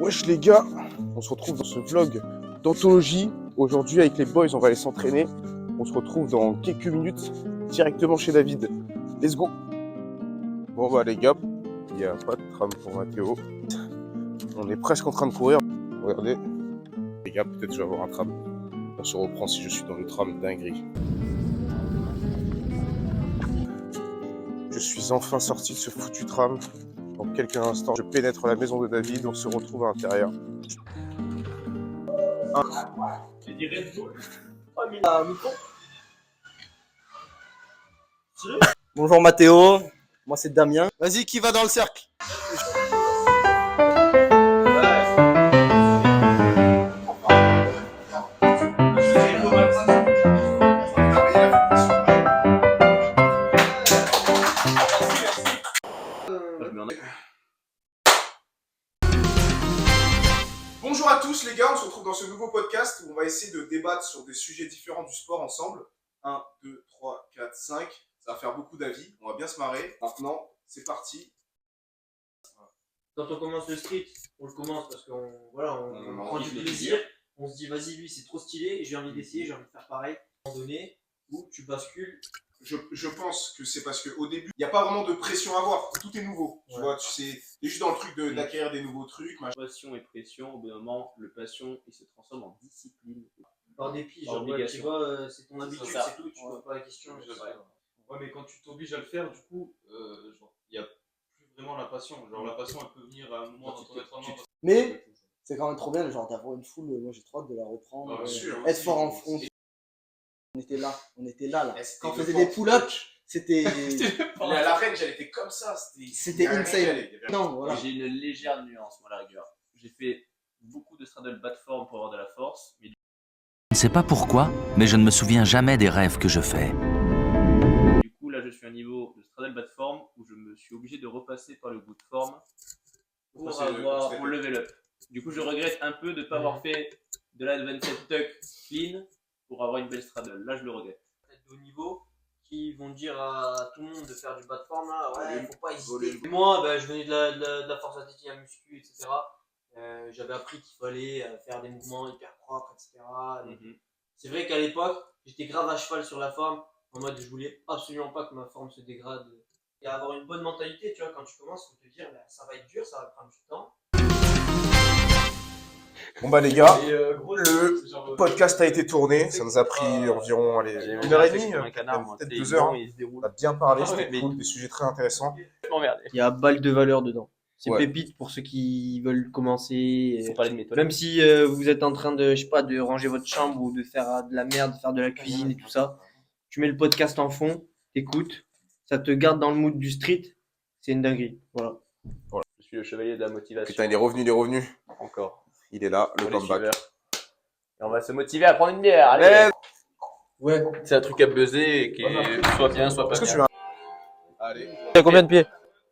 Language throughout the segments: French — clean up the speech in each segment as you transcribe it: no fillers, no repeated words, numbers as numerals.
Wesh les gars, on se retrouve dans ce vlog d'anthologie. Aujourd'hui avec les boys, on va aller s'entraîner. On se retrouve dans quelques minutes directement chez David. Let's go. Bon bah les gars, il n'y a pas de tram pour Mathéo. On est presque en train de courir. Regardez. Les gars, peut-être je vais avoir un tram. On se reprend si je suis dans le tram, dinguerie. Je suis enfin sorti de ce foutu tram. Dans quelques instants, je pénètre la maison de David. On se retrouve à l'intérieur. J'ai dit Red Bull. Bonjour Mathéo, moi c'est Damien. Vas-y, qui va dans le cercle? Bonjour à tous les gars, on se retrouve dans ce nouveau podcast où on va essayer de débattre sur des sujets différents du sport ensemble. 1, 2, 3, 4, 5. Ça va faire beaucoup d'avis, on va bien se marrer. Maintenant, c'est parti. Quand on commence le street, on le commence parce qu'on prend du plaisir. On se dit vas-y lui c'est trop stylé, j'ai envie d'essayer, j'ai envie de faire pareil. À un moment donné où tu bascules. Je pense que c'est parce qu'au début, il n'y a pas vraiment de pression à avoir, tout est nouveau. Tu vois, tu sais, t'es juste dans le truc d'acquérir des nouveaux trucs. Machin. Passion et pression, au bout d'un moment, le passion il se transforme en discipline. Par dépit, Par genre obligation. tu vois, c'est ton habitude, ça. c'est tout, tu vois pas la question. Ouais, mais quand tu t'obliges à le faire, du coup, genre, il n'y a plus vraiment la passion. Genre, la passion, elle peut venir à un moment dans ton entraînement. Mais c'est quand même trop bien genre d'avoir une foule, moi j'ai trop hâte de la reprendre. Bien sûr. Être fort en front. On était là. Eh, Quand on faisait des pull-ups, c'était À l'arène, elle était comme ça. C'était insane. Non, voilà. J'ai une légère nuance, moi, la rigueur. J'ai fait beaucoup de straddle bas de forme pour avoir de la force, mais Je ne sais pas pourquoi, mais je ne me souviens jamais des rêves que je fais. du coup, là, je suis à un niveau de straddle bas de forme où je me suis obligé de repasser par le bout de forme pour pour level up. Du coup, je regrette un peu de ne pas avoir fait de l'advanced tuck clean pour avoir une belle straddle. Là, je le regrette. De haut niveau qui vont dire à tout le monde de faire du bas de forme là, ouais, faut pas hésiter. Volume. Moi, je venais de la force athlétique à muscu, etc. J'avais appris qu'il fallait faire des mouvements hyper propres, etc. Donc, c'est vrai qu'à l'époque, j'étais grave à cheval sur la forme, en mode je voulais absolument pas que ma forme se dégrade. Et avoir une bonne mentalité, tu vois, quand tu commences, faut te dire, ça va être dur, ça va prendre du temps. Bon bah les gars, Gros, le genre, podcast a été tourné. Ça nous a pris environ 1h30, un canard, moi. peut-être Tu sais, 2 heures. il se déroule. On a bien parlé, Ah ouais, c'était mais- cool, des sujets très intéressants. Je m'emmerde. Il y a balle de valeur dedans. C'est Ouais. pépite pour ceux qui veulent commencer. Faut parler de méthode. Même si vous êtes en train de, je sais pas, de ranger votre chambre ou de faire de la merde, de faire de la cuisine et tout ça, tu mets le podcast en fond, t'écoutes, ça te garde dans le mood du street, c'est une dinguerie. Voilà. Je suis le chevalier de la motivation. Putain, il est revenu. Encore. Il est là, le Pour les comeback. suiveurs. Et on va se motiver à prendre une bière. Allez. Ouais. C'est un truc à buzzer et qui est soit bien, soit pas Est-ce que bien. tu veux Allez. T'as combien de pieds?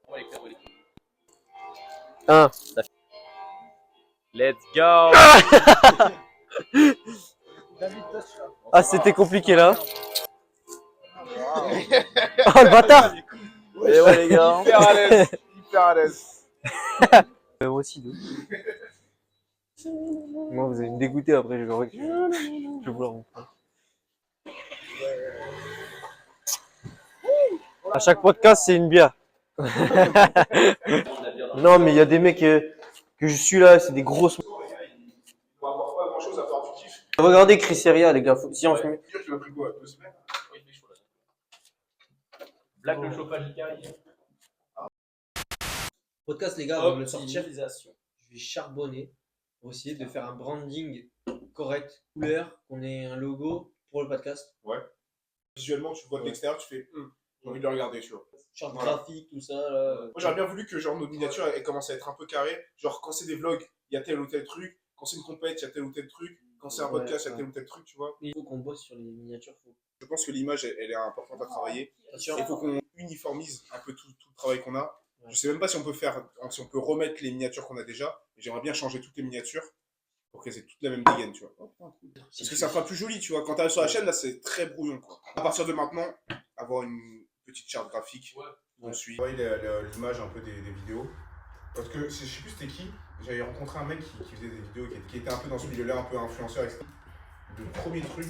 On va les faire, on va les faire. 1. Let's go. Ah, c'était compliqué là. Oh le bâtard. Et ouais les gars. Hyper à l'aise. Moi aussi. Moi vous allez me dégoûter après, je vais vouloir montrer. À chaque podcast c'est une bière. Non mais il y a des mecs que je suis là, c'est des grosses. On va avoir pas grand chose à faire du kiff. Regardez Chris Heria les gars, si on se met. Tu m'as pris quoi 2 semaines? Black le chauffage du carré. Podcast, les gars, avant de le sortir, Optimisation. je vais charbonner pour essayer de faire un branding correct, couleur, qu'on ait un logo pour le podcast. Visuellement, tu vois de l'extérieur, tu fais j'ai envie de le regarder, tu vois. Charte Voilà. graphique, tout ça. Là. Moi, j'aurais bien voulu que genre nos miniatures elles commencent à être un peu carrées. Genre, quand c'est des vlogs, il y a tel ou tel truc. Quand c'est une compète, il y a tel ou tel truc. Quand c'est un Ouais, podcast, il y a ouais. tel ou tel truc, tu vois. Il faut qu'on bosse sur les miniatures. Je pense que l'image, elle est importante à travailler. Bien sûr. Il faut qu'on uniformise un peu tout le travail qu'on a. Je sais même pas si on peut remettre les miniatures qu'on a déjà. Mais j'aimerais bien changer toutes les miniatures pour qu'elles aient toutes la même dégaine, tu vois. Parce que ça fera plus joli, tu vois. Quand tu arrives sur la chaîne, là, c'est très brouillon, quoi. À partir de maintenant, avoir une petite charte graphique. On suit. L'image un peu des vidéos. Parce que je sais plus c'était qui, J'avais rencontré un mec qui faisait des vidéos, qui était un peu dans ce milieu-là, un peu influenceur, etc. Le premier truc,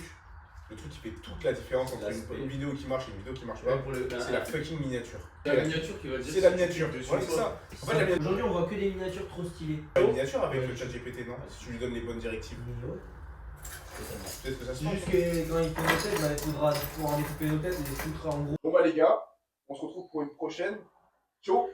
le truc qui fait toute la différence entre une vidéo qui marche et une vidéo qui marche pas, c'est la fucking miniature. C'est la miniature qui va dire. C'est la miniature, ouais, c'est ça. En fait, la miniature, Aujourd'hui, on voit que des miniatures trop stylées. la miniature avec le chat GPT, non? Si tu lui donnes les bonnes directives. Peut-être que ça se C'est passe. juste que quand il fait nos têtes, il faudra pouvoir en découper nos têtes et les foutre en gros. Bon bah les gars, on se retrouve pour une prochaine. Ciao.